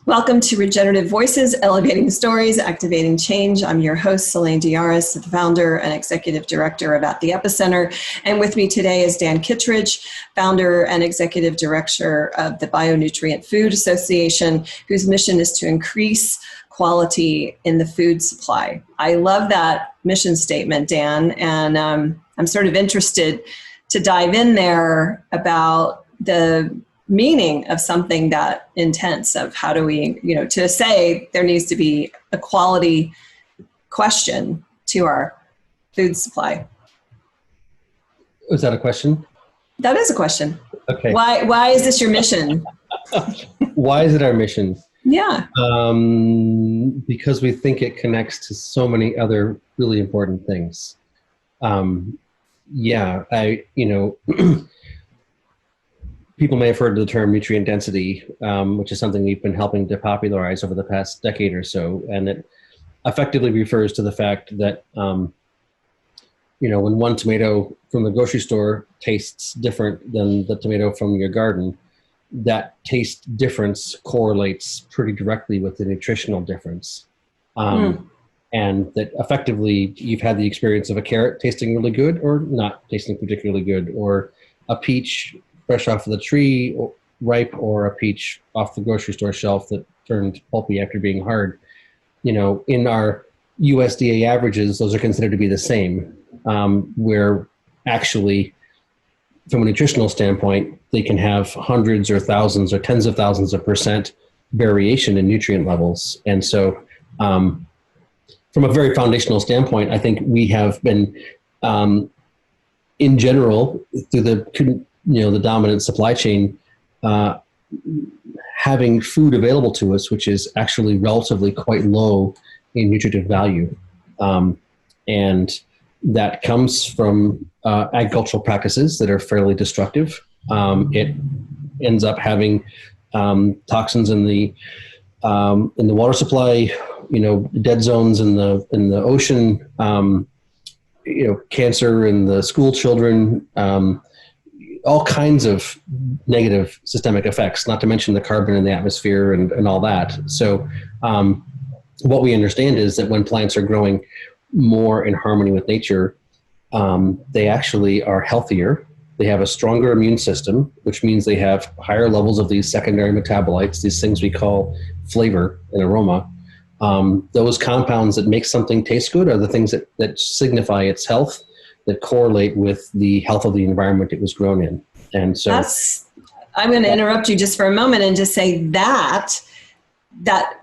Welcome to Regenerative Voices, Elevating Stories, Activating Change. I'm your host, Selene Diaris, the founder and executive director of At the Epicenter. And with me today is Dan Kittredge, founder and executive director of the Bionutrient Food Association, whose mission is to increase quality in the food supply. I love that mission statement, Dan, and I'm sort of interested to dive in there about the meaning of something that intense, of how do we, to say there needs to be a quality question to our food supply. Was that a question? That is a question. Okay. Why is this your mission? Why is it our mission? Yeah. Because we think it connects to so many other really important things. People may have heard the term nutrient density, which is something we've been helping to popularize over the past decade or so. And it effectively refers to the fact that, when one tomato from the grocery store tastes different than the tomato from your garden, that taste difference correlates pretty directly with the nutritional difference. And that effectively you've had the experience of a carrot tasting really good or not tasting particularly good, or a peach fresh off of the tree, ripe, or a peach off the grocery store shelf that turned pulpy after being hard. In our USDA averages, those are considered to be the same, where actually, from a nutritional standpoint, they can have hundreds or thousands or tens of thousands of percent variation in nutrient levels. And so from a very foundational standpoint, I think we have been, in general, through the dominant supply chain, having food available to us, which is actually relatively quite low in nutritive value. And that comes from agricultural practices that are fairly destructive. It ends up having toxins in the water supply, dead zones in the ocean, cancer in the school children, all kinds of negative systemic effects, not to mention the carbon in the atmosphere and all that. So what we understand is that when plants are growing more in harmony with nature, they actually are healthier. They have a stronger immune system, which means they have higher levels of these secondary metabolites, these things we call flavor and aroma. Those compounds that make something taste good are the things that signify its health, that correlate with the health of the environment it was grown in. And so I'm going to interrupt you just for a moment and just say that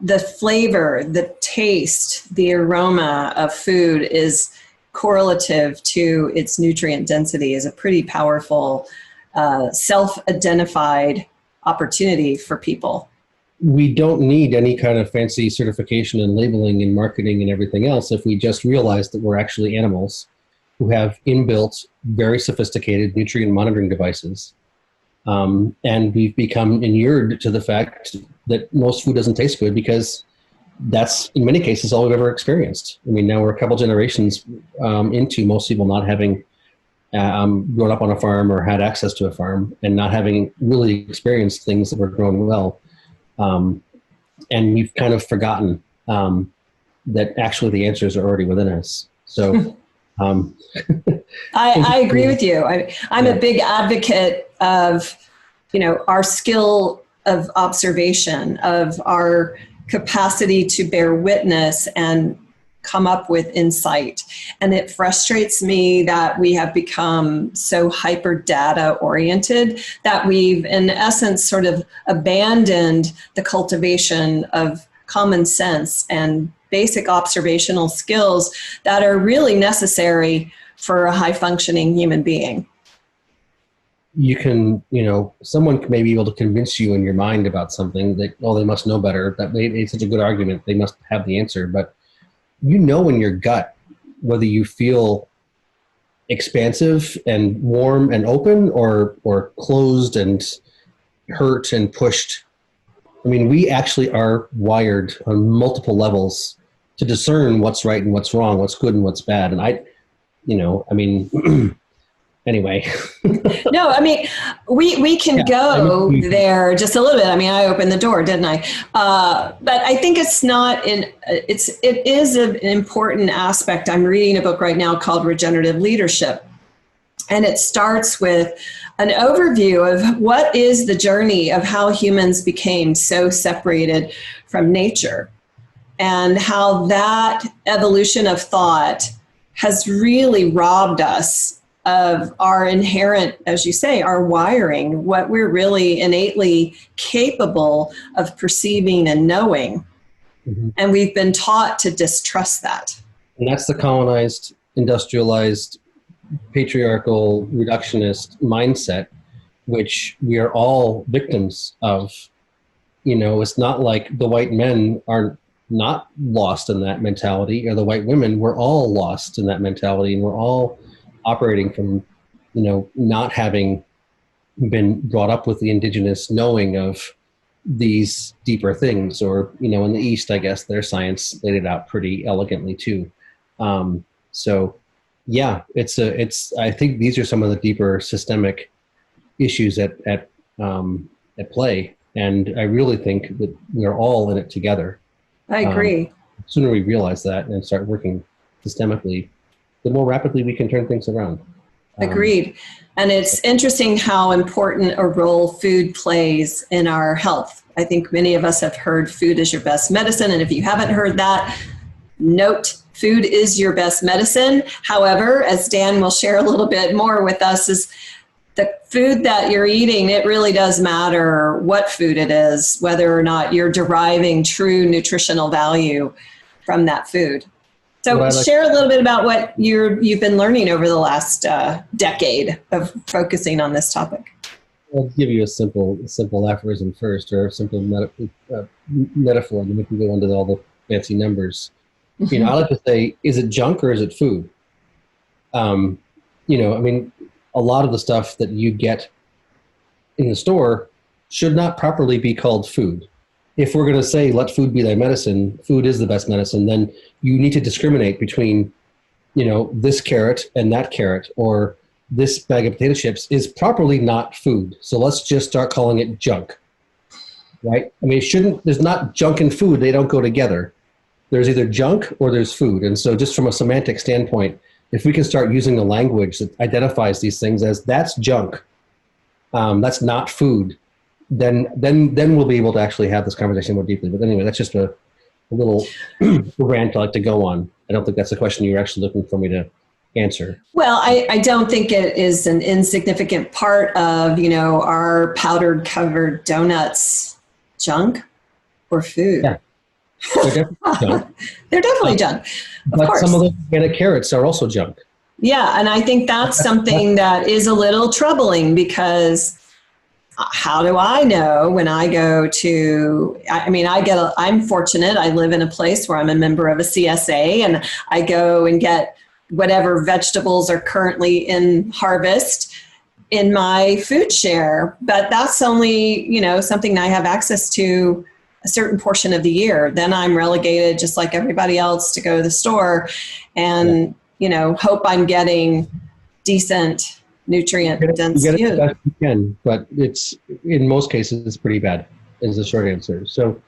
the flavor, the taste, the aroma of food is correlative to its nutrient density is a pretty powerful self-identified opportunity for people. We don't need any kind of fancy certification and labeling and marketing and everything else if we just realize that we're actually animals who have inbuilt, very sophisticated nutrient monitoring devices. And we've become inured to the fact that most food doesn't taste good because that's, in many cases, all we've ever experienced. I mean, now we're a couple generations into most people not having grown up on a farm or had access to a farm and not having really experienced things that were grown well. And we've kind of forgotten that actually the answers are already within us. So I agree with you. I'm a big advocate of, our skill of observation, of our capacity to bear witness and come up with insight. And it frustrates me that we have become so hyper data oriented that we've, in essence, sort of abandoned the cultivation of common sense and basic observational skills that are really necessary for a high-functioning human being. You can, someone may be able to convince you in your mind about something that, they must know better. That it's such a good argument. They must have the answer. But in your gut whether you feel expansive and warm and open or closed and hurt and pushed. I mean, we actually are wired on multiple levels to discern what's right and what's wrong, what's good and what's bad. And Anyway. No, I mean, we can go there just a little bit. I mean, I opened the door, didn't I? But I think it's not it is an important aspect. I'm reading a book right now called Regenerative Leadership. And it starts with an overview of what is the journey of how humans became so separated from nature, and how that evolution of thought has really robbed us of our inherent, as you say, our wiring, what we're really innately capable of perceiving and knowing. Mm-hmm. And we've been taught to distrust that. And that's the colonized, industrialized, patriarchal, reductionist mindset, which we are all victims of. You know, it's not like the white men are not lost in that mentality, or the white women. We're all lost in that mentality, and we're all operating from, you know, not having been brought up with the indigenous knowing of these deeper things. Or, you know, in the East, I guess their science laid it out pretty elegantly too. So yeah, I think these are some of the deeper systemic issues at play. And I really think that we're all in it together. I agree. The sooner we realize that and start working systemically, the more rapidly we can turn things around. Agreed. And it's interesting how important a role food plays in our health. I think many of us have heard food is your best medicine. And if you haven't heard that, note, food is your best medicine. However, as Dan will share a little bit more with us, is the food that you're eating, it really does matter what food it is, whether or not you're deriving true nutritional value from that food. So share a little bit about what you've been learning over the last decade of focusing on this topic. I'll give you a simple aphorism first, or a simple metaphor, and then we can go into all the fancy numbers. Mm-hmm. You know, I like to say, is it junk or is it food? You know, I mean, a lot of the stuff that you get in the store should not properly be called food. If we're going to say, let food be thy medicine, food is the best medicine, then you need to discriminate between, you know, this carrot and that carrot, or this bag of potato chips is properly not food. So let's just start calling it junk, right? I mean, there's not junk and food. They don't go together. There's either junk or there's food. And so just from a semantic standpoint, if we can start using the language that identifies these things as that's junk, that's not food, then we'll be able to actually have this conversation more deeply. But anyway, that's just a little rant I like to go on. I don't think that's a question you're actually looking for me to answer. Well, I don't think it is an insignificant part of, you know, our powdered covered donuts junk or food. Yeah. They're definitely junk. They're definitely junk. But course. Some of the organic carrots are also junk. Yeah, and I think that's something that is a little troubling, because how do I know when I go to, I mean, I'm fortunate. I live in a place where I'm a member of a CSA, and I go and get whatever vegetables are currently in harvest in my food share. But that's only, you know, something I have access to a certain portion of the year. Then I'm relegated, just like everybody else, to go to the store and, you know, hope I'm getting decent, nutrient-dense food. You get it the best you can, but it's, in most cases, it's pretty bad, is the short answer. So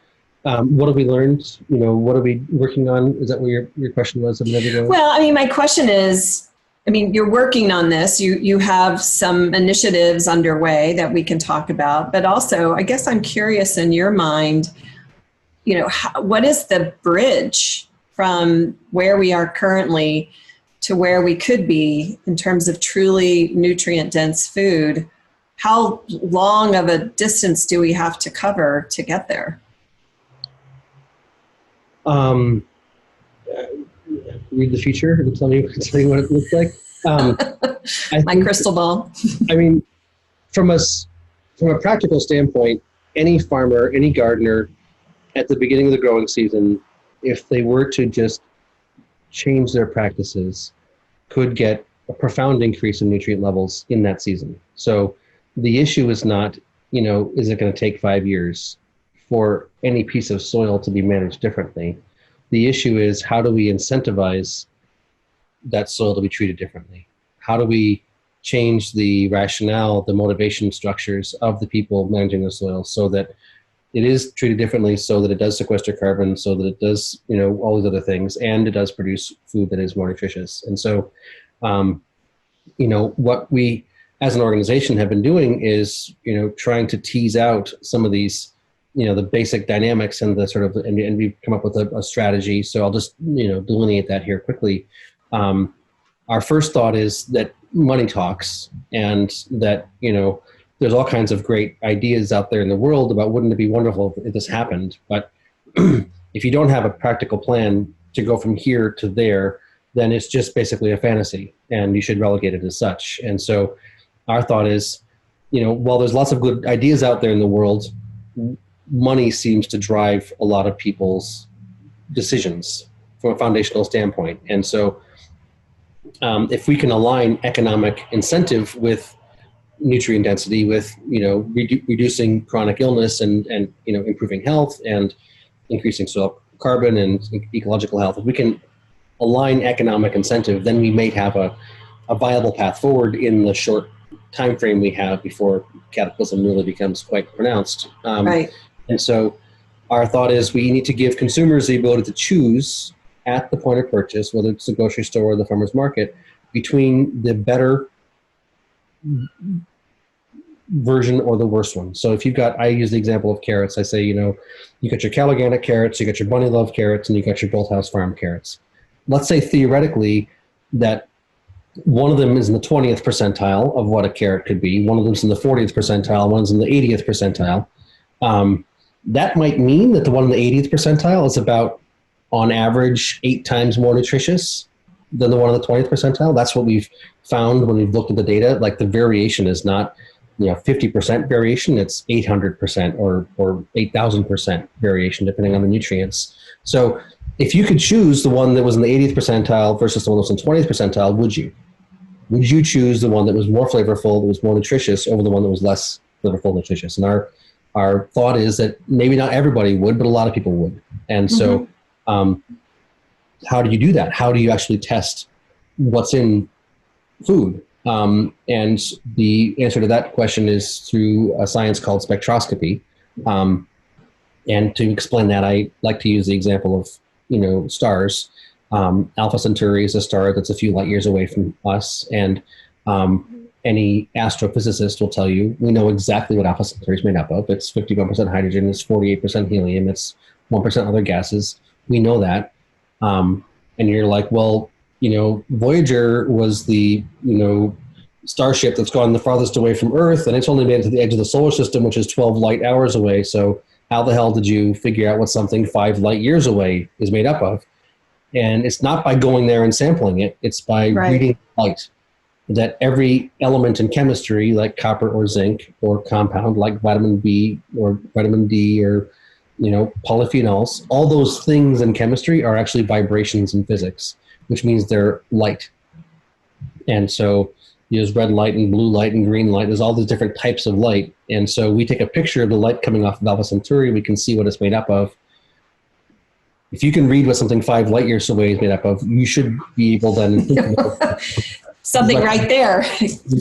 what have we learned? You know, what are we working on? Is that what your question was a minute ago? Well, I mean, my question is, I mean, you're working on this. You have some initiatives underway that we can talk about, but also, I guess I'm curious, in your mind, you know, what is the bridge from where we are currently to where we could be in terms of truly nutrient-dense food? How long of a distance do we have to cover to get there? Read the future and tell me what it looks like. My crystal ball. I mean, from a practical standpoint, any farmer, any gardener, at the beginning of the growing season, if they were to just change their practices, could get a profound increase in nutrient levels in that season. So the issue is not, you know, is it going to take 5 years for any piece of soil to be managed differently? The issue is, how do we incentivize that soil to be treated differently? How do we change the rationale, the motivation structures of the people managing the soil so that it is treated differently, so that it does sequester carbon, so that it does, all these other things, and it does produce food that is more nutritious. And so, what we as an organization have been doing is, trying to tease out some of these, the basic dynamics and the sort of, and we've come up with a strategy. So I'll just, delineate that here quickly. Our first thought is that money talks, and that, there's all kinds of great ideas out there in the world about wouldn't it be wonderful if this happened. But if you don't have a practical plan to go from here to there, then it's just basically a fantasy, and you should relegate it as such. And so our thought is, while there's lots of good ideas out there in the world, money seems to drive a lot of people's decisions from a foundational standpoint. And so if we can align economic incentive with nutrient density, with reducing chronic illness and improving health and increasing soil carbon and ecological health, if we can align economic incentive, then we may have a viable path forward in the short time frame we have before cataclysm really becomes quite pronounced. Right. And so our thought is we need to give consumers the ability to choose at the point of purchase, whether it's the grocery store or the farmer's market, between the better version or the worst one. So if I use the example of carrots. I say, you got your Cal Organic carrots, you got your Bunny Love carrots, and you got your Bolthouse Farm carrots. Let's say theoretically that one of them is in the 20th percentile of what a carrot could be. One of them's in the 40th percentile. One's in the 80th percentile. That might mean that the one in the 80th percentile is about, on average, 8 times more nutritious than the one in the 20th percentile. That's what we've found when we've looked at the data. Like, the variation is not 50% variation, it's 800% or 8,000% variation depending on the nutrients. So if you could choose the one that was in the 80th percentile versus the one that was in the 20th percentile, would you? Would you choose the one that was more flavorful, that was more nutritious, over the one that was less flavorful and nutritious? And our thought is that maybe not everybody would, but a lot of people would. And so how do you do that? How do you actually test what's in food? And the answer to that question is through a science called spectroscopy. And to explain that, I like to use the example of, stars. Alpha Centauri is a star that's a few light years away from us. And any astrophysicist will tell you, we know exactly what Alpha Centauri is made up of. It's 51% hydrogen, it's 48% helium, it's 1% other gases. We know that. And you're like, well, Voyager was the, starship that's gone the farthest away from Earth, and it's only made it to the edge of the solar system, which is 12 light hours away. So how the hell did you figure out what something 5 light years away is made up of? And it's not by going there and sampling it. It's by reading light. That every element in chemistry, like copper or zinc, or compound like vitamin B or vitamin D or polyphenols, all those things in chemistry are actually vibrations in physics, which means they're light. And so there's red light and blue light and green light. There's all these different types of light. And so we take a picture of the light coming off of Alpha Centauri. We can see what it's made up of. If you can read what something 5 light years away is made up of, you should be able then something right there.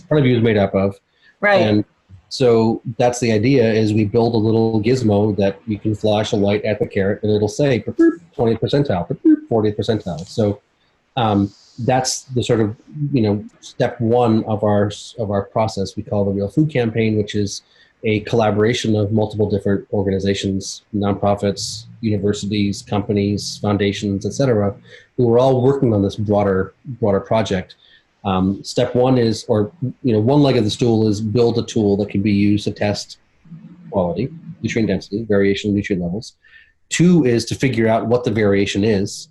Part of you is made up of. Right. And so that's the idea, is we build a little gizmo that you can flash a light at the carrot and it'll say 20th percentile, 40th percentile. So that's the sort of, step one of our process we call the Real Food Campaign, which is a collaboration of multiple different organizations, nonprofits, universities, companies, foundations, etc., who are all working on this broader project. Step one is, one leg of the stool is build a tool that can be used to test quality, nutrient density, variation of nutrient levels. 2 is to figure out what the variation is,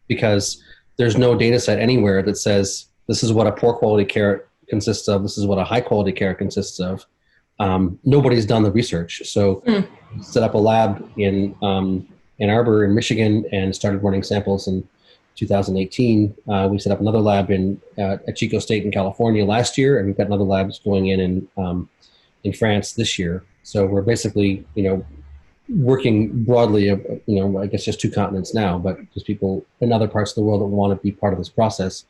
because there's no data set anywhere that says this is what a poor quality carrot consists of, this is what a high quality carrot consists of. Nobody's done the research. So set up a lab in Ann Arbor in Michigan and started running samples in 2018. We set up another lab at Chico State in California last year, and we've got another lab going in France this year. So we're basically, working broadly, I guess just 2 continents now, but just people in other parts of the world that want to be part of this process.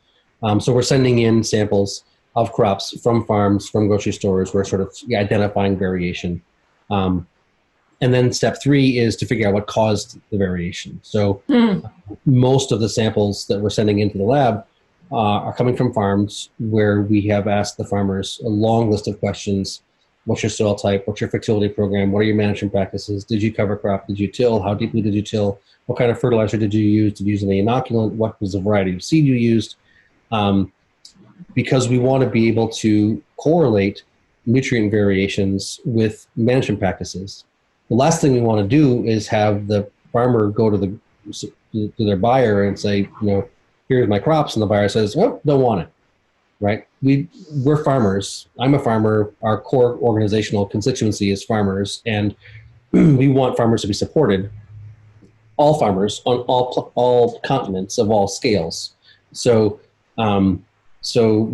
So we're sending in samples of crops from farms, from grocery stores. We're sort of identifying variation. And then step 3 is to figure out what caused the variation. So most of the samples that we're sending into the lab are coming from farms where we have asked the farmers a long list of questions. What's your soil type? What's your fertility program? What are your management practices? Did you cover crop? Did you till? How deeply did you till? What kind of fertilizer did you use? Did you use any inoculant? What was the variety of seed you used? Because we want to be able to correlate nutrient variations with management practices. The last thing we want to do is have the farmer go to their buyer and say, here's my crops, and the buyer says, oh, don't want it, right? We're farmers. I'm a farmer. Our core organizational constituency is farmers, and we want farmers to be supported. All farmers on all continents of all scales. So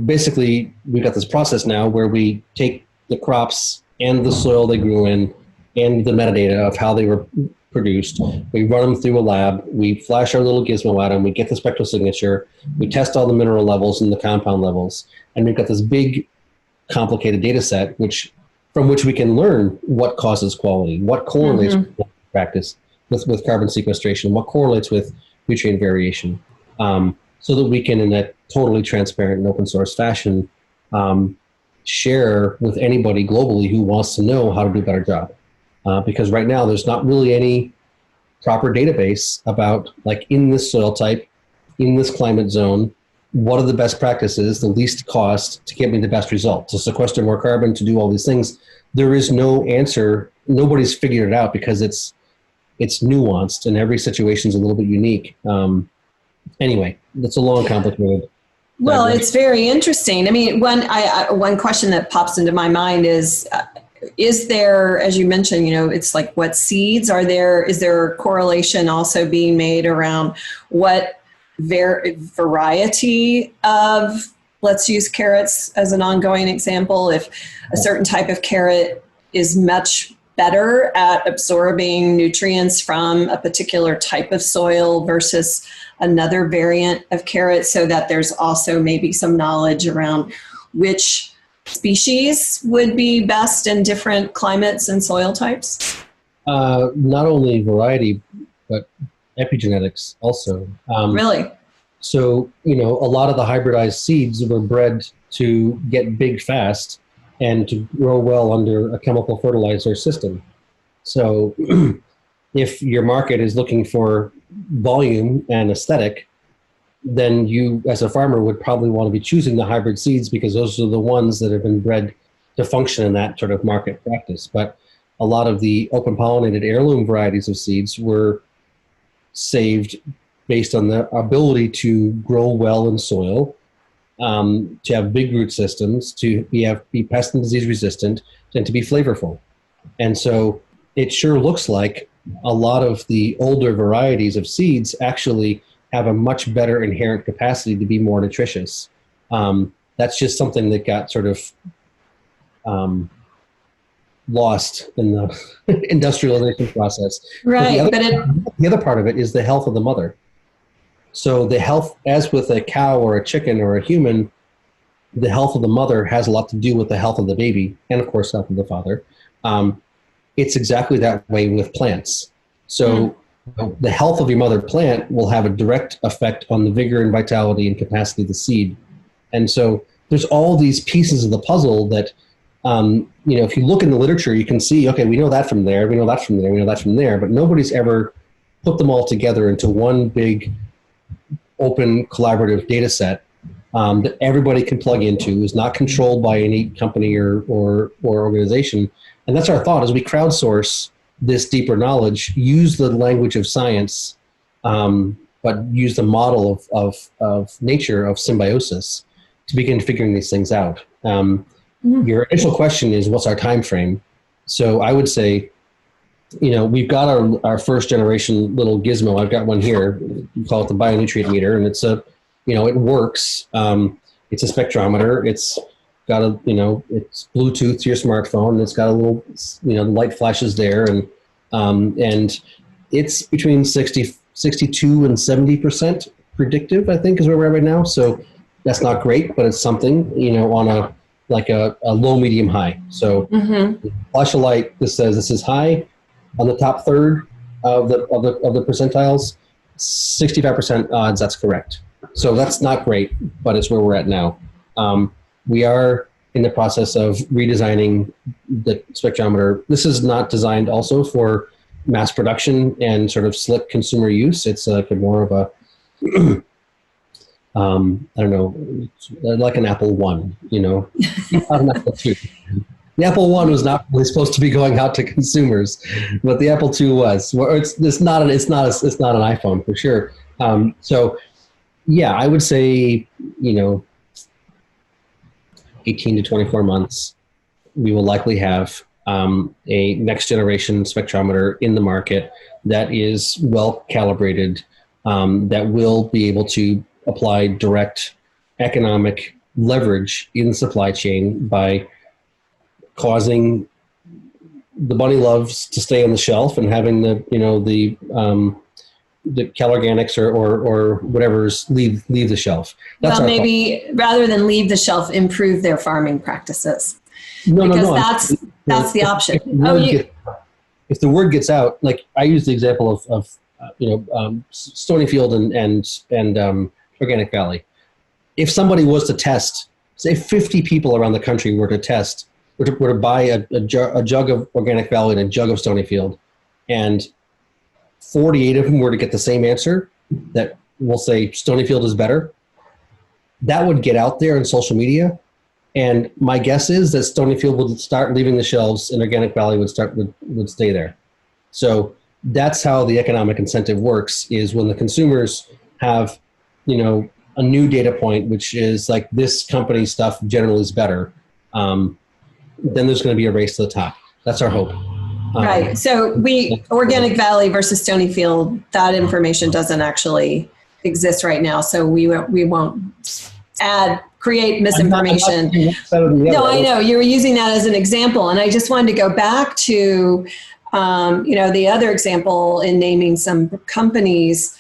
basically, we've got this process now where we take the crops and the soil they grew in and the metadata of how they were produced. We run them through a lab. We flash our little gizmo at them. We get the spectral signature. We test all the mineral levels and the compound levels. And we've got this big, complicated data set from which we can learn what causes quality, what correlates with practice, with carbon sequestration, what correlates with nutrient variation, so that we can, in a totally transparent and open source fashion, share with anybody globally who wants to know how to do a better job. Because right now there's not really any proper database about, like, in this soil type, in this climate zone, what are the best practices, the least cost to get me the best result, to sequester more carbon, to do all these things. There is no answer. Nobody's figured it out because it's nuanced and every situation is a little bit unique. Anyway, it's a long, complicated. Well, it's very interesting. I mean, one question that pops into my mind is there, as you mentioned, it's like what seeds are there? Is there correlation also being made around what variety of, let's use carrots as an ongoing example, if a certain type of carrot is much better at absorbing nutrients from a particular type of soil versus another variant of carrot, so that there's also maybe some knowledge around which species would be best in different climates and soil types? Not only variety, but epigenetics also. Really? So, a lot of the hybridized seeds were bred to get big fast and to grow well under a chemical fertilizer system. So if your market is looking for volume and aesthetic, then you, as a farmer, would probably want to be choosing the hybrid seeds because those are the ones that have been bred to function in that sort of market practice. But a lot of the open pollinated heirloom varieties of seeds were saved based on the ability to grow well in soil, to have big root systems, to be pest and disease resistant, and to be flavorful. And so it sure looks like a lot of the older varieties of seeds actually have a much better inherent capacity to be more nutritious. That's just something that got sort of lost in the industrialization process. Right. The other part of it is the health of the mother. So the health, as with a cow or a chicken or a human, the health of the mother has a lot to do with the health of the baby and, of course, health of the father. It's exactly that way with plants. So the health of your mother plant will have a direct effect on the vigor and vitality and capacity of the seed. And so there's all these pieces of the puzzle that, if you look in the literature, you can see, okay, we know that from there, we know that from there, we know that from there, but nobody's ever put them all together into one big open collaborative data set that everybody can plug into, is not controlled by any company or organization. And that's our thought, as we crowdsource this deeper knowledge, use the language of science, but use the model of nature, of symbiosis, to begin figuring these things out. Your initial question is, what's our time frame? So I would say, we've got our first generation little gizmo. I've got one here. We call it the bionutrient meter, and it's it works. It's a spectrometer. It's got it's Bluetooth to your smartphone. And it's got a little, the light flashes there, and it's between 62 and 70% predictive, I think, is where we're at right now. So That's not great, but it's something, on a low, medium, high. So flash a light that says this is high on the top third of the percentiles, 65% odds that's correct. So that's not great, but it's where we're at now. We are in the process of redesigning the spectrometer. This is not designed also for mass production and sort of slick consumer use. It's more of a I don't know, like an Apple One, not an Apple II. The Apple One was not really supposed to be going out to consumers, but the Apple II was. It's not an iPhone for sure. So, yeah, I would say 18 to 24 months, we will likely have a next generation spectrometer in the market that is well calibrated, that will be able to apply direct economic leverage in the supply chain by causing the bunny loves to stay on the shelf and having the Calorganics or whatever's leave the shelf. That's maybe rather than leave the shelf, improve their farming practices. No. That's the option. If the word gets out, like I use the example of Stonyfield and Organic Valley. If somebody was to test, say 50 people around the country were to test, were to buy a jug of Organic Valley and a jug of Stonyfield, and 48 of them were to get the same answer, that will say Stonyfield is better, that would get out there in social media. And my guess is that Stonyfield would start leaving the shelves and Organic Valley would stay there. So that's how the economic incentive works, is when the consumers have, a new data point, which is like this company's stuff generally is better, then there's going to be a race to the top. That's our hope. Right. So Organic Valley versus Stonyfield, that information doesn't actually exist right now. So we won't create misinformation. No, I know you were using that as an example. And I just wanted to go back to, the other example in naming some companies.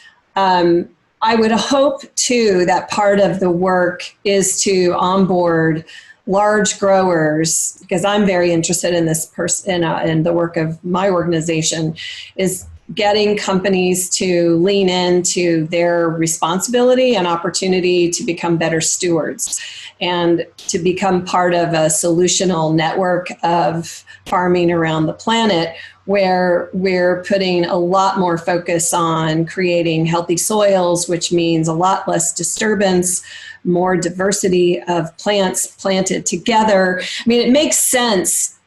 I would hope too that part of the work is to onboard large growers, because I'm very interested in this in the work of my organization, is getting companies to lean into their responsibility and opportunity to become better stewards and to become part of a solutional network of farming around the planet, where we're putting a lot more focus on creating healthy soils, which means a lot less disturbance, more diversity of plants planted together. I mean, it makes sense.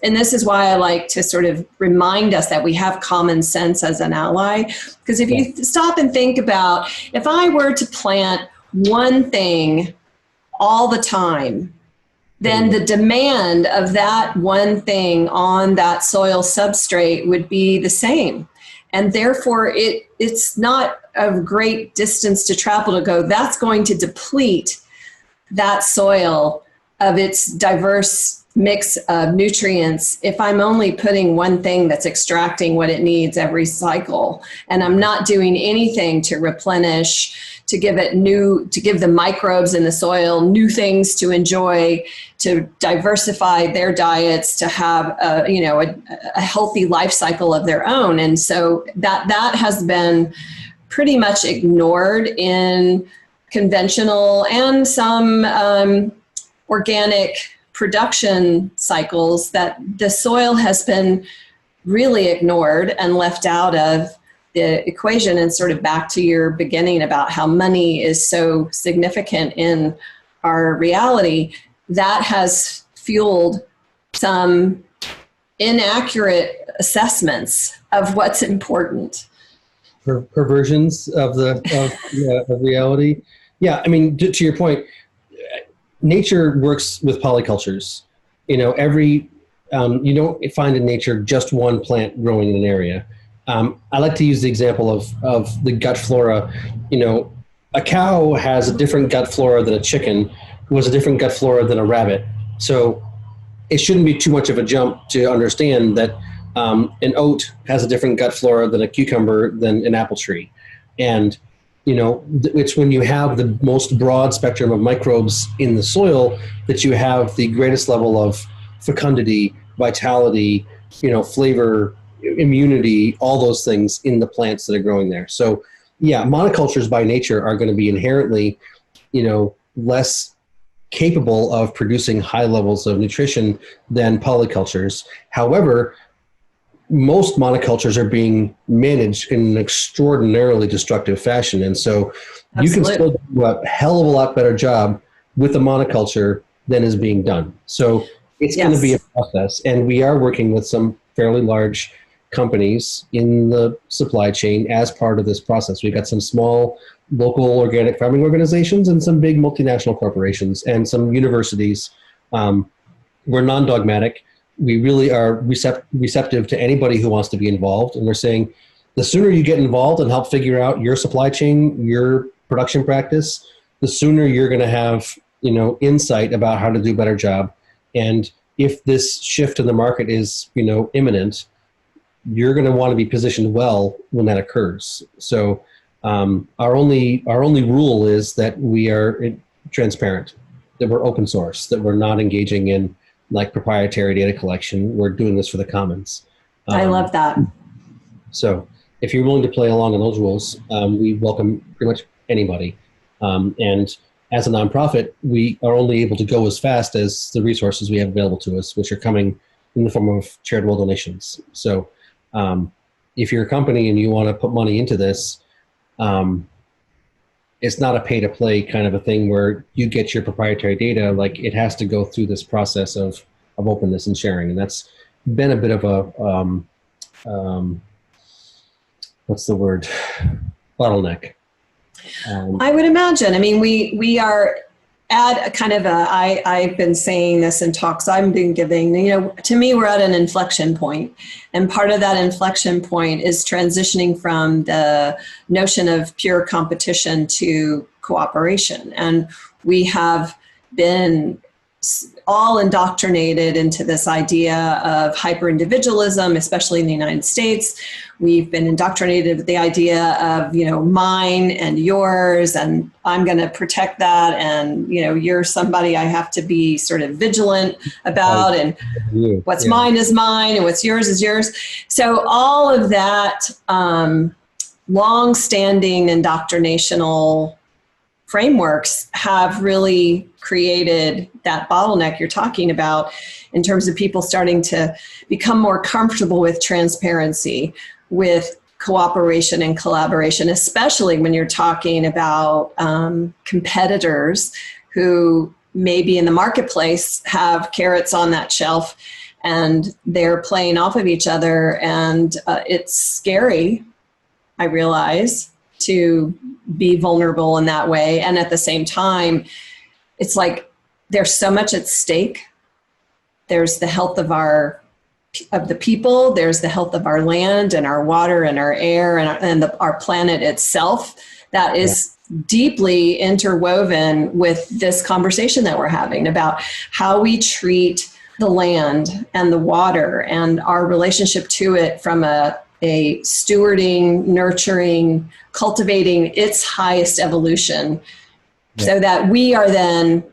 And this is why I like to sort of remind us that we have common sense as an ally. Because if you stop and think about, if I were to plant one thing all the time, then the demand of that one thing on that soil substrate would be the same. And therefore, it's not a great distance to travel to go, that's going to deplete that soil of its diverse mix of nutrients if I'm only putting one thing that's extracting what it needs every cycle, and I'm not doing anything to replenish, to give the microbes in the soil new things to enjoy, to diversify their diets, to have a healthy life cycle of their own. And so that has been pretty much ignored in conventional and some organic production cycles, that the soil has been really ignored and left out of the equation. And sort of back to your beginning about how money is so significant in our reality, that has fueled some inaccurate assessments of what's important. Perversions of reality. Yeah, I mean, to your point, nature works with polycultures. You don't find in nature just one plant growing in an area. I like to use the example of the gut flora. A cow has a different gut flora than a chicken, who has a different gut flora than a rabbit. So it shouldn't be too much of a jump to understand that an oat has a different gut flora than a cucumber than an apple tree. And it's when you have the most broad spectrum of microbes in the soil that you have the greatest level of fecundity, vitality, flavor, immunity, all those things in the plants that are growing there. So yeah, monocultures by nature are going to be inherently, less capable of producing high levels of nutrition than polycultures. However, most monocultures are being managed in an extraordinarily destructive fashion. And so you can still do a hell of a lot better job with a monoculture than is being done. So it's going to be a process. And we are working with some fairly large companies in the supply chain as part of this process. We've got some small local organic farming organizations and some big multinational corporations and some universities. We're non-dogmatic. We really are receptive to anybody who wants to be involved. And we're saying the sooner you get involved and help figure out your supply chain, your production practice, the sooner you're going to have, insight about how to do a better job. And if this shift in the market is, imminent, you're going to want to be positioned well when that occurs. So our only rule is that we are transparent, that we're open source, that we're not engaging in like proprietary data collection. We're doing this for the commons. I love that. So if you're willing to play along on those rules, we welcome pretty much anybody. And as a nonprofit, we are only able to go as fast as the resources we have available to us, which are coming in the form of charitable donations. So if you're a company and you want to put money into this, it's not a pay-to-play kind of a thing where you get your proprietary data. Like, it has to go through this process of openness and sharing, and that's been a bit of a what's the word? Bottleneck. I would imagine. I mean, we are at a kind of I've been saying this in talks I've been giving, to me, we're at an inflection point. And part of that inflection point is transitioning from the notion of pure competition to cooperation. And we have been all indoctrinated into this idea of hyper-individualism, especially in the United States. We've been indoctrinated with the idea of, mine and yours, and I'm going to protect that, and, you're somebody I have to be sort of vigilant about, and what's mine is mine, and what's yours is yours. So all of that long-standing indoctrinational frameworks have really created that bottleneck you're talking about in terms of people starting to become more comfortable with transparency, with cooperation and collaboration, especially when you're talking about competitors who maybe in the marketplace have carrots on that shelf and they're playing off of each other. And it's scary, I realize, to be vulnerable in that way. And at the same time, it's like there's so much at stake. There's the health of the people, there's the health of our land and our water and our air and our planet itself that is deeply interwoven with this conversation that we're having about how we treat the land and the water and our relationship to it from a stewarding, nurturing, cultivating its highest evolution, so that we are then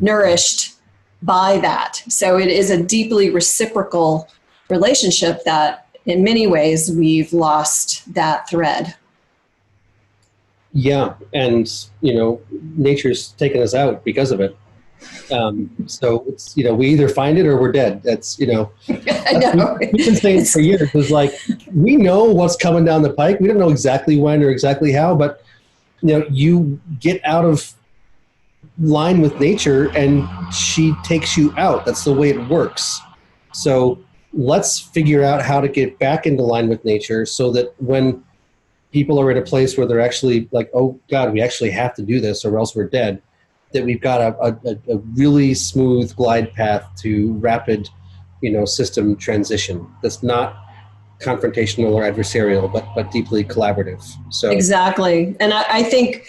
nourished by that. So it is a deeply reciprocal relationship that in many ways we've lost that thread. Yeah, and nature's taken us out because of it. So it's, we either find it or we're dead. That's, I know. We've been saying for years, it's like, we know what's coming down the pike. We don't know exactly when or exactly how, but you get out of line with nature and she takes you out. That's the way it works. So let's figure out how to get back into line with nature so that when people are in a place where they're actually like, oh God, we actually have to do this or else we're dead, that we've got a really smooth glide path to rapid, system transition that's not confrontational or adversarial, but deeply collaborative. So exactly. And I think,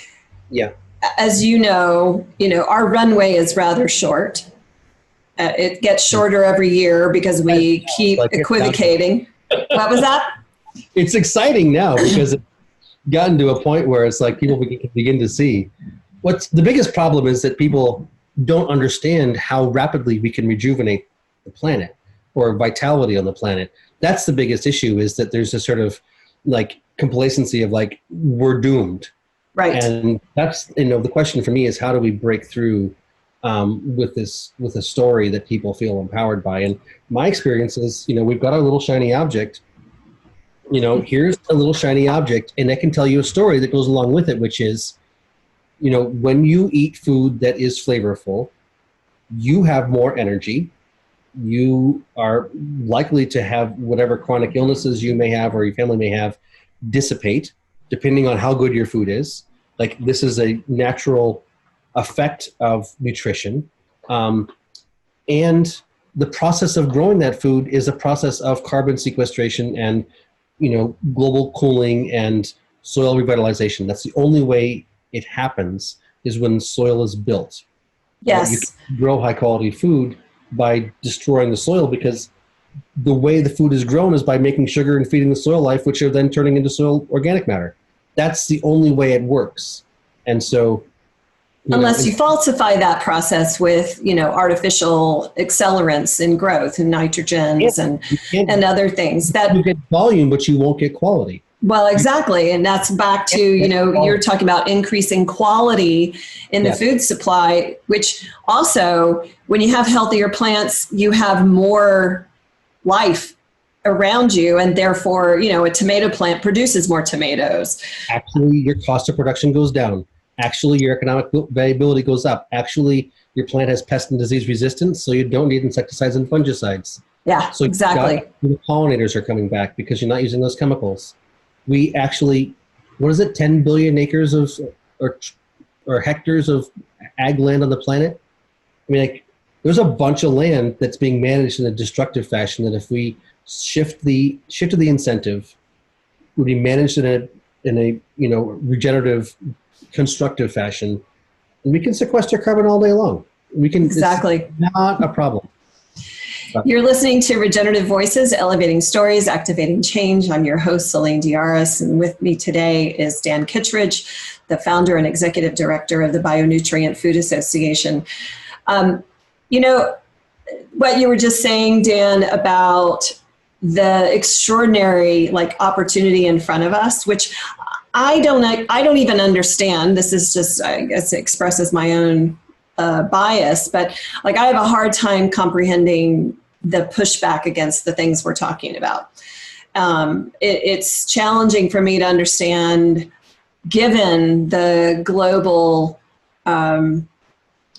as our runway is rather short. It gets shorter every year because we keep equivocating. What was that? It's exciting now because gotten to a point where it's like people begin to see what's the biggest problem is that people don't understand how rapidly we can rejuvenate the planet or vitality on the planet. That's the biggest issue, is that there's a sort of like complacency of like, we're doomed. Right. And that's, the question for me is, how do we break through with a story that people feel empowered by? And my experience is, we've got our little shiny object. Here's a little shiny object, and that can tell you a story that goes along with it, which is, when you eat food that is flavorful, you have more energy. You are likely to have whatever chronic illnesses you may have or your family may have dissipate, depending on how good your food is. Like, this is a natural effect of nutrition. And the process of growing that food is a process of carbon sequestration and, global cooling and soil revitalization. That's the only way it happens, is when soil is built. Yes. You can grow high quality food by destroying the soil, because the way the food is grown is by making sugar and feeding the soil life, which are then turning into soil organic matter. That's the only way it works. And so, unless you falsify that process with, artificial accelerants in growth and nitrogens and other things that you get volume, but you won't get quality. Well, exactly. And that's back to, you're talking about increasing quality in the food supply, which also, when you have healthier plants, you have more life around you. And therefore, a tomato plant produces more tomatoes. Actually, your cost of production goes down. Actually, your economic viability goes up. Actually, your plant has pest and disease resistance, so you don't need insecticides and fungicides. Yeah, so exactly. The pollinators are coming back because you're not using those chemicals. We actually, 10 billion acres of or hectares of ag land on the planet? I mean, there's a bunch of land that's being managed in a destructive fashion that, if we shifted the incentive, would be managed in a regenerative, constructive fashion, and we can sequester carbon all day long. We can. Exactly. It's not a problem. You're listening to Regenerative Voices, Elevating Stories, Activating Change. I'm your host, Selene Diaris, and with me today is Dan Kittredge, the founder and executive director of the Bionutrient Food Association. What you were just saying, Dan, about the extraordinary opportunity in front of us, which I don't even understand. This is just, I guess, it expresses my own bias, but I have a hard time comprehending the pushback against the things we're talking about. It's challenging for me to understand, given the global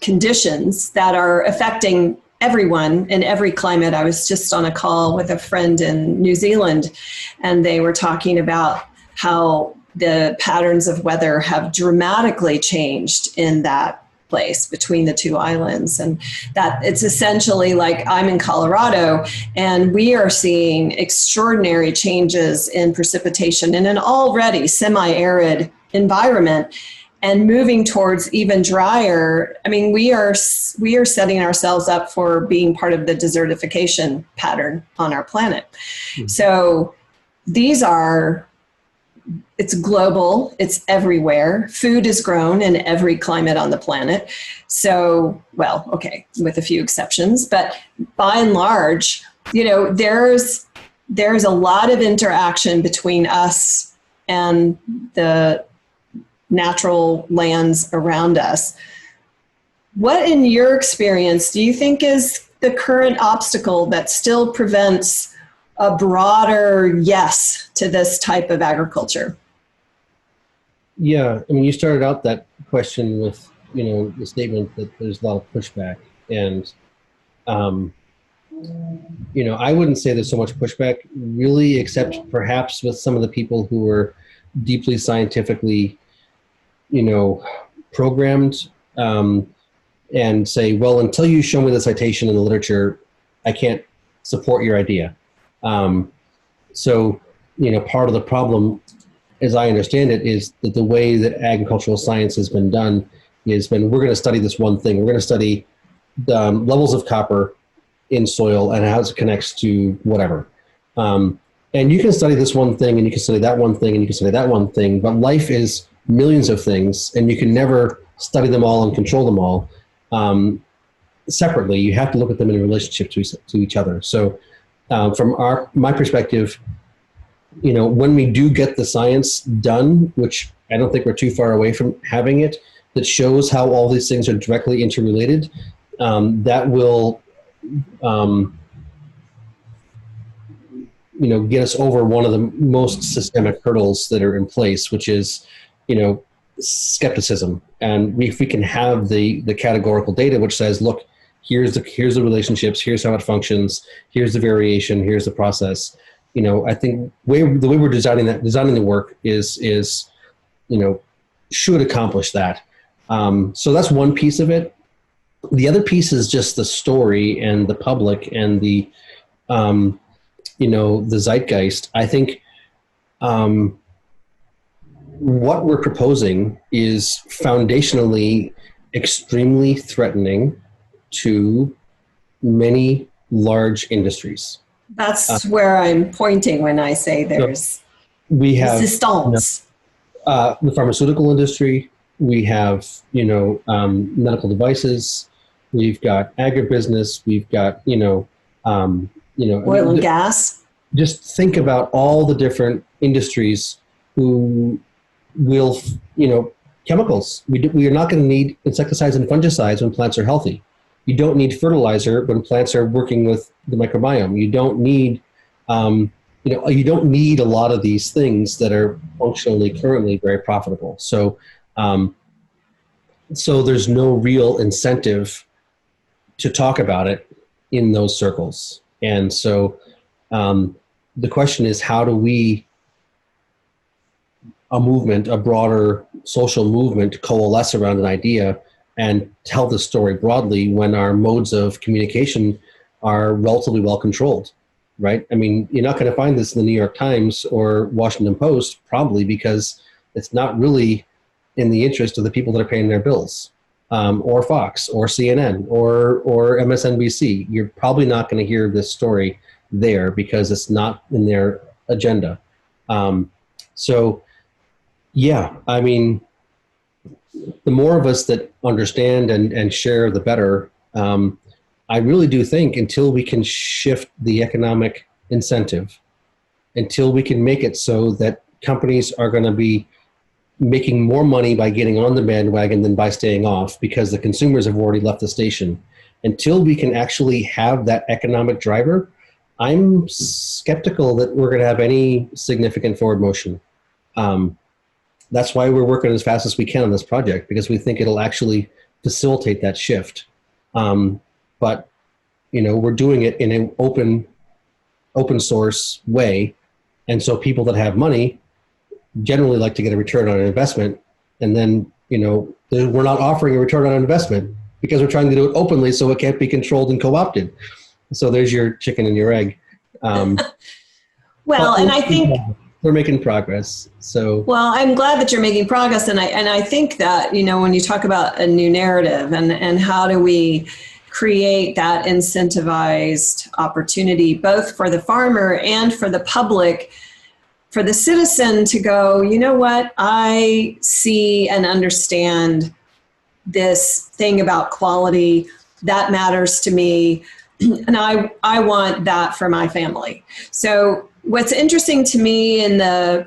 conditions that are affecting everyone in every climate. I was just on a call with a friend in New Zealand, and they were talking about how the patterns of weather have dramatically changed in that place between the two islands, and that it's essentially I'm in Colorado, and we are seeing extraordinary changes in precipitation in an already semi-arid environment, and moving towards even drier. I mean, we are setting ourselves up for being part of the desertification pattern on our planet. Mm-hmm. So it's global, it's everywhere. Food is grown in every climate on the planet. So, with a few exceptions, but by and large, there's a lot of interaction between us and the natural lands around us. What, in your experience, do you think is the current obstacle that still prevents a broader yes to this type of agriculture? Yeah, I mean, you started out that question with, the statement that there's a lot of pushback, and, I wouldn't say there's so much pushback really, except perhaps with some of the people who are deeply scientifically, programmed, and say, well, until you show me the citation in the literature, I can't support your idea. So, part of the problem, as I understand it, is that the way that agricultural science has been done we're going to study this one thing. We're going to study the levels of copper in soil and how it connects to whatever. And you can study this one thing, and you can study that one thing, and you can study that one thing, but life is millions of things, and you can never study them all and control them all separately. You have to look at them in relationship to each other. So from my perspective, when we do get the science done, which I don't think we're too far away from having it, that shows how all these things are directly interrelated, that will get us over one of the most systemic hurdles that are in place, which is, skepticism. And if we can have the categorical data, which says, look, here's the relationships, here's how it functions, here's the variation, here's the process. I think the way we're designing the work is should accomplish that. So that's one piece of it. The other piece is just the story and the public and the zeitgeist. I think what we're proposing is foundationally extremely threatening to many large industries. That's where I'm pointing when I say there's resistance. The pharmaceutical industry, we have, medical devices, we've got agribusiness, we've got, oil and gas. Just think about all the different industries who will, chemicals. We are not going to need insecticides and fungicides when plants are healthy. You don't need fertilizer when plants are working with the microbiome. You don't need, you don't need a lot of these things that are functionally currently very profitable. So, so there's no real incentive to talk about it in those circles. And so the question is, how do we, a broader social movement, coalesce around an idea and tell the story broadly when our modes of communication are relatively well controlled, right? I mean, you're not going to find this in the New York Times or Washington Post, probably because it's not really in the interest of the people that are paying their bills, or Fox or CNN or MSNBC. You're probably not going to hear this story there because it's not in their agenda. So, yeah, I mean, the more of us that understand and share, the better. I really do think until we can shift the economic incentive, until we can make it so that companies are going to be making more money by getting on the bandwagon than by staying off because the consumers have already left the station, until we can actually have that economic driver, I'm skeptical that we're going to have any significant forward motion. That's why we're working as fast as we can on this project, because we think it'll actually facilitate that shift. But, we're doing it in an open source way. And so people that have money generally like to get a return on an investment. And then, we're not offering a return on investment because we're trying to do it openly so it can't be controlled and co-opted. So there's your chicken and your egg. Well, and I think we're making progress. So well, I'm glad that you're making progress, and I think that when you talk about a new narrative and how do we create that incentivized opportunity both for the farmer and for the public, for the citizen to go, you know what, I see and understand this thing about quality that matters to me, and I want that for my family. So what's interesting to me in the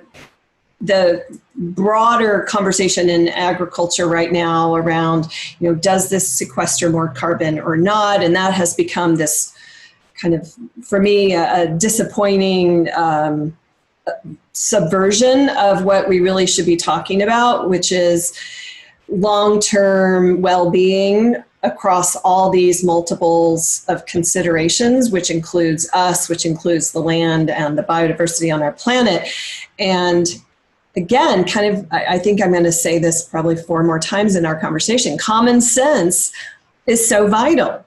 broader conversation in agriculture right now around, does this sequester more carbon or not? And that has become this kind of, for me, a disappointing subversion of what we really should be talking about, which is long-term well-being across all these multiples of considerations, which includes us, which includes the land and the biodiversity on our planet. And again, I think I'm going to say this probably 4 more times in our conversation, common sense is so vital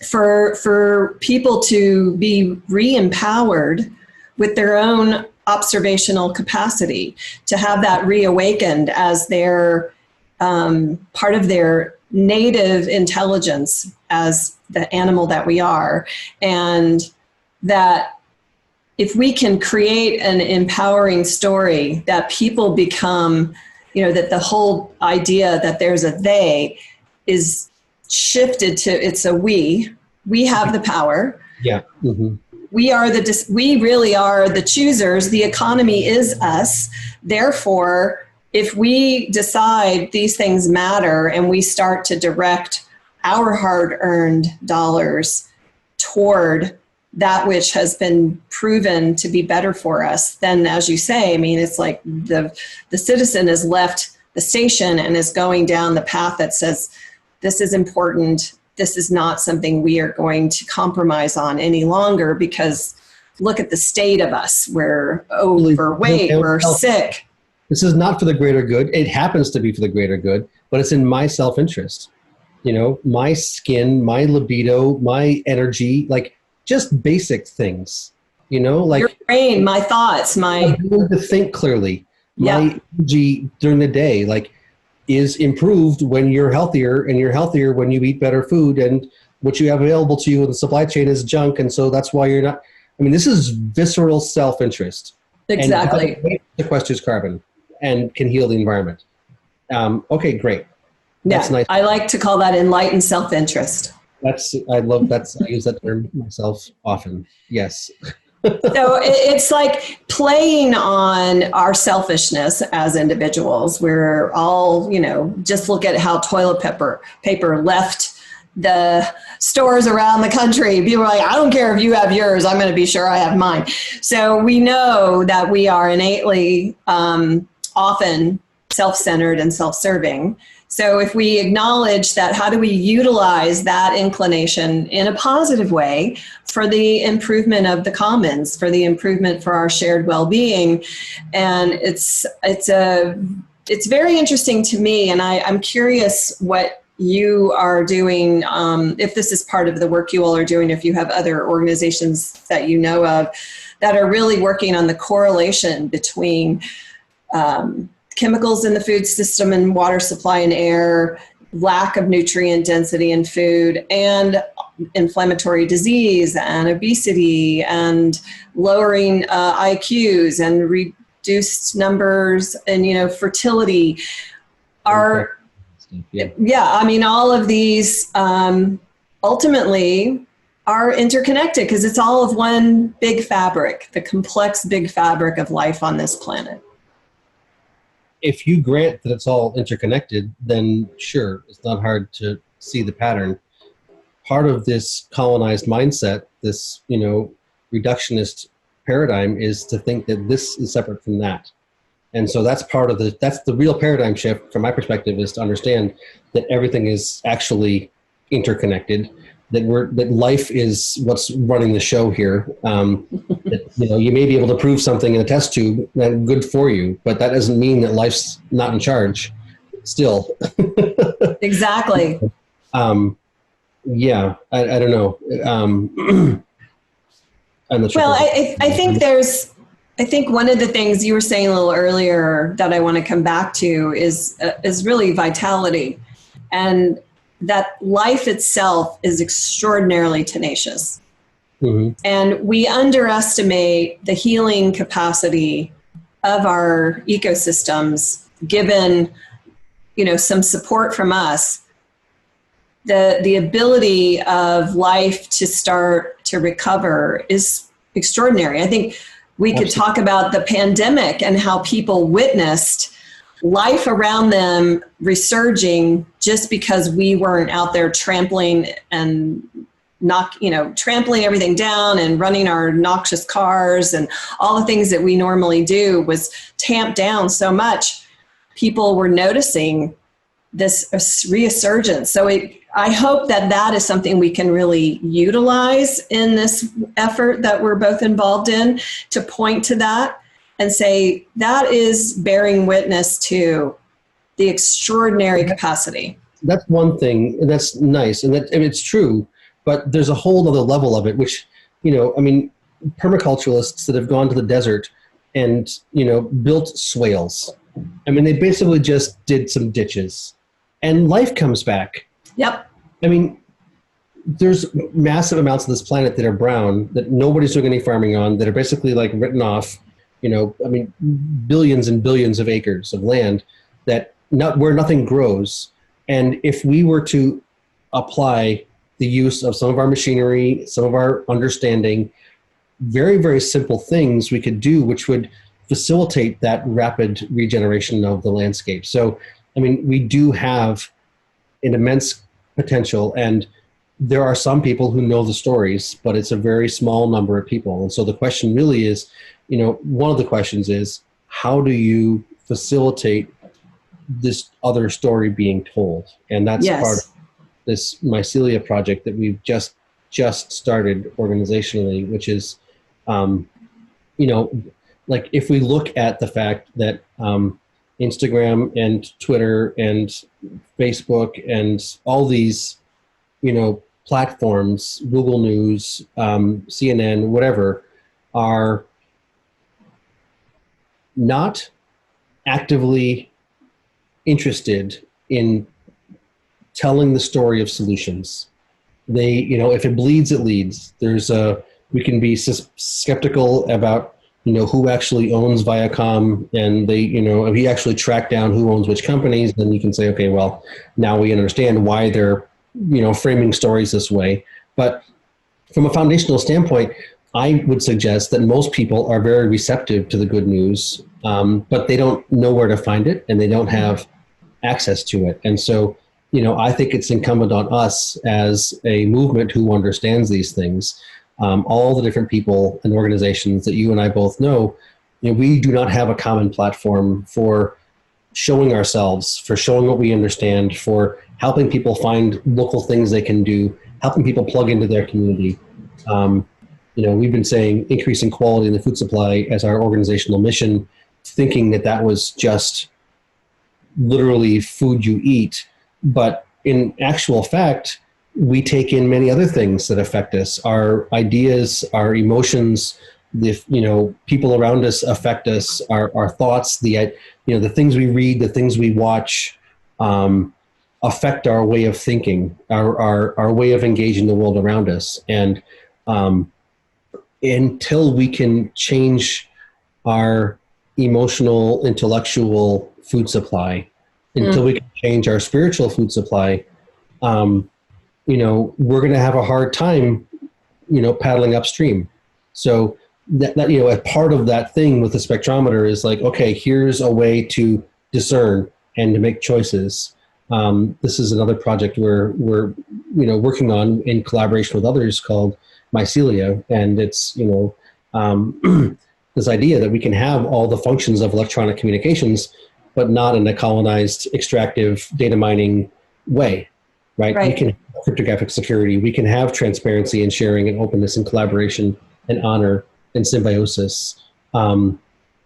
for people to be re-empowered with their own observational capacity, to have that reawakened as their part of their native intelligence as the animal that we are, and that if we can create an empowering story that people become, that the whole idea that there's a they is shifted to it's a we have the power. Yeah. Mm-hmm. We really are the choosers. The economy is us. Therefore, if we decide these things matter and we start to direct our hard-earned dollars toward that which has been proven to be better for us, then, as you say, I mean, it's like the citizen has left the station and is going down the path that says, this is important. This is not something we are going to compromise on any longer, because look at the state of us. We're overweight, we're sick. This is not for the greater good. It happens to be for the greater good, but it's in my self-interest. My skin, my libido, my energy, like just basic things, like your brain, my thoughts, my ability to think clearly, my energy during the day, like is improved when you're healthier, and you're healthier when you eat better food, and what you have available to you in the supply chain is junk. And so that's why you're not, this is visceral self-interest. Exactly. And it sequesters carbon and can heal the environment. Okay, great. That's nice. I like to call that enlightened self-interest. I use that term myself often. Yes. So it's like playing on our selfishness as individuals. We're all, just look at how toilet paper left the stores around the country. People are like, I don't care if you have yours, I'm going to be sure I have mine. So we know that we are innately often self-centered and self-serving. So if we acknowledge that, how do we utilize that inclination in a positive way for the improvement of the commons, for the improvement for our shared well-being? And it's very interesting to me, and I'm curious what you are doing, if this is part of the work you all are doing, if you have other organizations that you know of that are really working on the correlation between chemicals in the food system and water supply and air, lack of nutrient density in food, and inflammatory disease and obesity and lowering IQs and reduced numbers and, fertility are, all of these ultimately are interconnected because it's all of one big fabric, the complex big fabric of life on this planet. If you grant that it's all interconnected, then sure, it's not hard to see the pattern. Part of this colonized mindset, this, reductionist paradigm, is to think that this is separate from that. And so that's the real paradigm shift from my perspective, is to understand that everything is actually interconnected, that life is what's running the show here. That, you may be able to prove something in a test tube, and good for you, but that doesn't mean that life's not in charge still. Exactly. Yeah, I don't know. I'm not sure. Well, I think one of the things you were saying a little earlier that I want to come back to is really vitality, and that life itself is extraordinarily tenacious. Mm-hmm. And we underestimate the healing capacity of our ecosystems, given, some support from us. The ability of life to start to recover is extraordinary. I think we could talk about the pandemic and how people witnessed life around them resurging just because we weren't out there trampling trampling everything down and running our noxious cars, and all the things that we normally do was tamped down so much. People were noticing this resurgence. So I hope that is something we can really utilize in this effort that we're both involved in, to point to that and say that is bearing witness to the extraordinary capacity. That's one thing, and that's nice, and it's true, but there's a whole other level of it, which, permaculturalists that have gone to the desert and, built swales. They basically just did some ditches, and life comes back. Yep. there's massive amounts of this planet that are brown, that nobody's doing any farming on, that are basically like written off, billions and billions of acres of land where nothing grows. And if we were to apply the use of some of our machinery, some of our understanding, very, very simple things we could do, which would facilitate that rapid regeneration of the landscape. So, we do have an immense potential, and there are some people who know the stories, but it's a very small number of people. And so the question really is, one of the questions is, how do you facilitate this other story being told? And that's part of this mycelia project that we've just started organizationally, which is, like if we look at the fact that Instagram and Twitter and Facebook and all these, platforms, Google News, CNN, whatever, are not actively interested in telling the story of solutions. They, if it bleeds, it leads. We can be skeptical about, who actually owns Viacom, and if you actually track down who owns which companies, then you can say, okay, well, now we understand why they're, framing stories this way. But from a foundational standpoint, I would suggest that most people are very receptive to the good news, but they don't know where to find it, and they don't have access to it. And so, I think it's incumbent on us as a movement who understands these things, all the different people and organizations that you and I both know, we do not have a common platform for showing ourselves, for showing what we understand, for helping people find local things they can do, helping people plug into their community. We've been saying increasing quality in the food supply as our organizational mission, thinking that was just literally food you eat. But in actual fact, we take in many other things that affect us. Our ideas, our emotions, the people around us affect us, our thoughts, the things we read, the things we watch, affect our way of thinking, our way of engaging the world around us. And until we can change our emotional, intellectual food supply, until we can change our spiritual food supply, we're going to have a hard time, paddling upstream. So that a part of that thing with the spectrometer is like, okay, here's a way to discern and to make choices. This is another project we're working on in collaboration with others called Mycelia, and it's this idea that we can have all the functions of electronic communications, but not in a colonized, extractive, data mining way, right? We can have cryptographic security, we can have transparency and sharing and openness and collaboration and honor and symbiosis and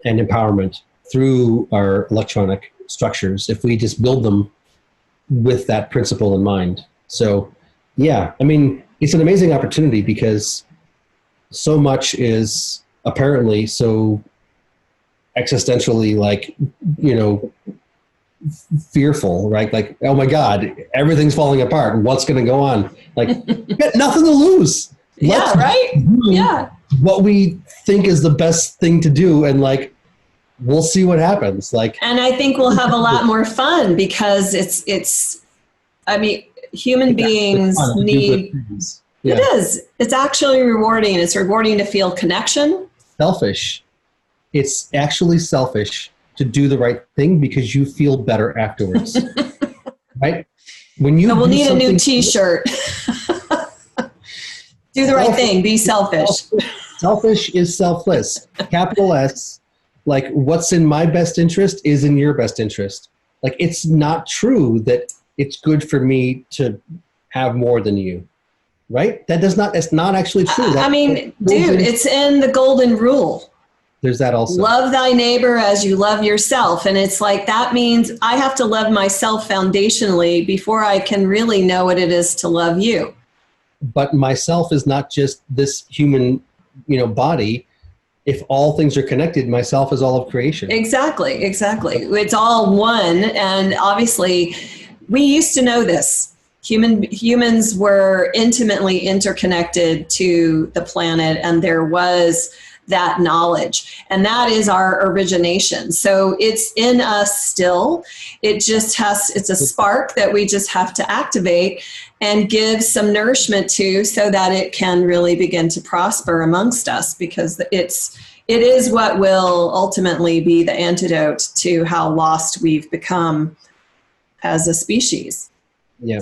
empowerment through our electronic structures if we just build them with that principle in mind. So, yeah, it's an amazing opportunity because so much is apparently so existentially fearful, right? Like, oh my God, everything's falling apart. What's going to go on? Like, got nothing to lose. Yeah, right? Yeah. What we think is the best thing to do, and we'll see what happens. And I think we'll have a lot more fun because human beings need, it is. It's actually rewarding. It's rewarding to feel connection. Selfish. It's actually selfish to do the right thing because you feel better afterwards. Right? When you we'll need a new t-shirt. Do the right thing. Be selfish. Selfish is selfless. Capital S. What's in my best interest is in your best interest. It's not true that it's good for me to have more than you. Right? It's not actually true. It's in the golden rule. There's that also. Love thy neighbor as you love yourself. And it's that means I have to love myself foundationally before I can really know what it is to love you. But myself is not just this human, body. If all things are connected, myself is all of creation. Exactly. It's all one. And obviously we used to know this. Humans were intimately interconnected to the planet, and there was that knowledge, and that is our origination. So it's in us still. It's a spark that we just have to activate and give some nourishment to, so that it can really begin to prosper amongst us, because it is what will ultimately be the antidote to how lost we've become as a species. Yeah.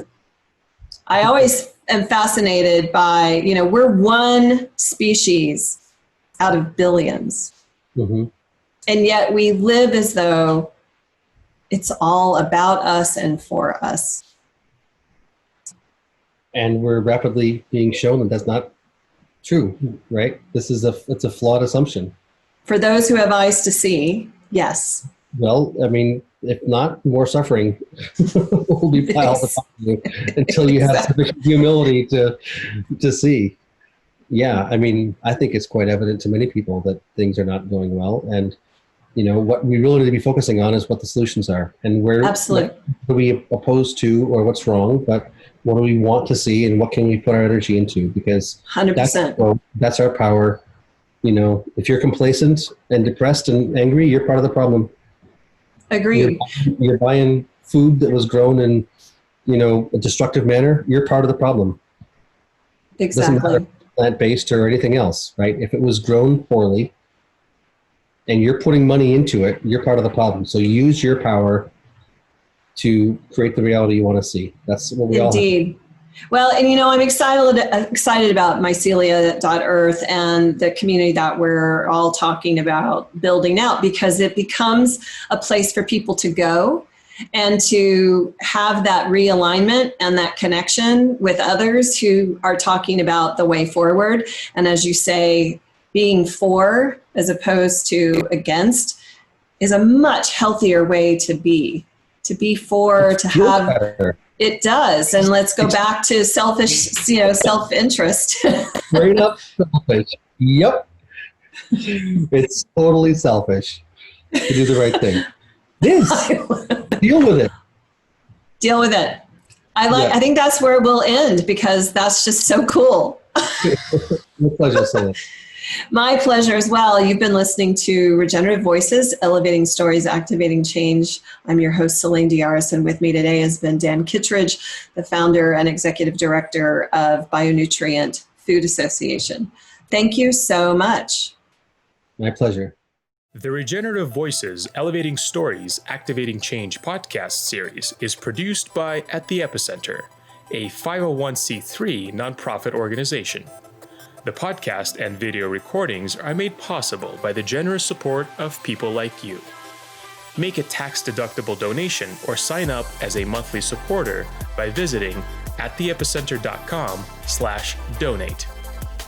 I always am fascinated by, we're one species out of billions. Mm-hmm. And yet we live as though it's all about us and for us. And we're rapidly being shown that that's not true, right? It's a flawed assumption. For those who have eyes to see, yes. Well, I mean, if not, more suffering will be piled upon you until you have sufficient humility to see. Yeah, I mean, I think it's quite evident to many people that things are not going well. And, what we really need to be focusing on is what the solutions are, and Absolutely. what are we opposed to, or what's wrong, but what do we want to see, and what can we put our energy into? Because 100%. That's our power. If you're complacent and depressed and angry, you're part of the problem. Agreed. You're buying food that was grown in, a destructive manner. You're part of the problem. Exactly. Doesn't matter plant-based or anything else, right? If it was grown poorly and you're putting money into it, you're part of the problem. So use your power to create the reality you want to see. That's what we all have. Indeed. Well, and I'm excited about mycelia.earth and the community that we're all talking about building out, because it becomes a place for people to go and to have that realignment and that connection with others who are talking about the way forward. And as you say, being for as opposed to against is a much healthier way to be. To be for, to have better. It does. And let's go back to self-interest. Straight up selfish. Yep. It's totally selfish to do the right thing. It is. Deal with it. Deal with it. I think that's where we'll end, because that's just so cool. My pleasure, Celine. My pleasure as well. You've been listening to Regenerative Voices, Elevating Stories, Activating Change. I'm your host, Celine Diaris, and with me today has been Dan Kittredge, the founder and executive director of Bionutrient Food Association. Thank you so much. My pleasure. The Regenerative Voices, Elevating Stories, Activating Change podcast series is produced by At the Epicenter, a 501c3 nonprofit organization. The podcast and video recordings are made possible by the generous support of people like you. Make a tax-deductible donation or sign up as a monthly supporter by visiting attheepicenter.com/donate.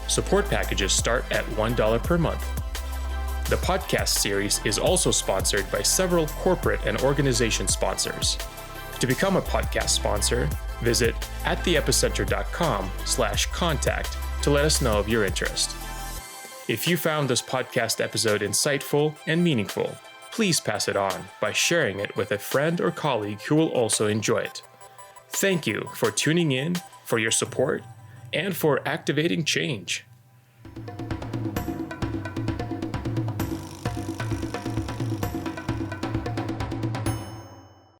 Support packages start at $1 per month. The podcast series is also sponsored by several corporate and organization sponsors. To become a podcast sponsor, visit attheepicenter.com/contact to let us know of your interest. If you found this podcast episode insightful and meaningful, please pass it on by sharing it with a friend or colleague who will also enjoy it. Thank you for tuning in, for your support, and for activating change.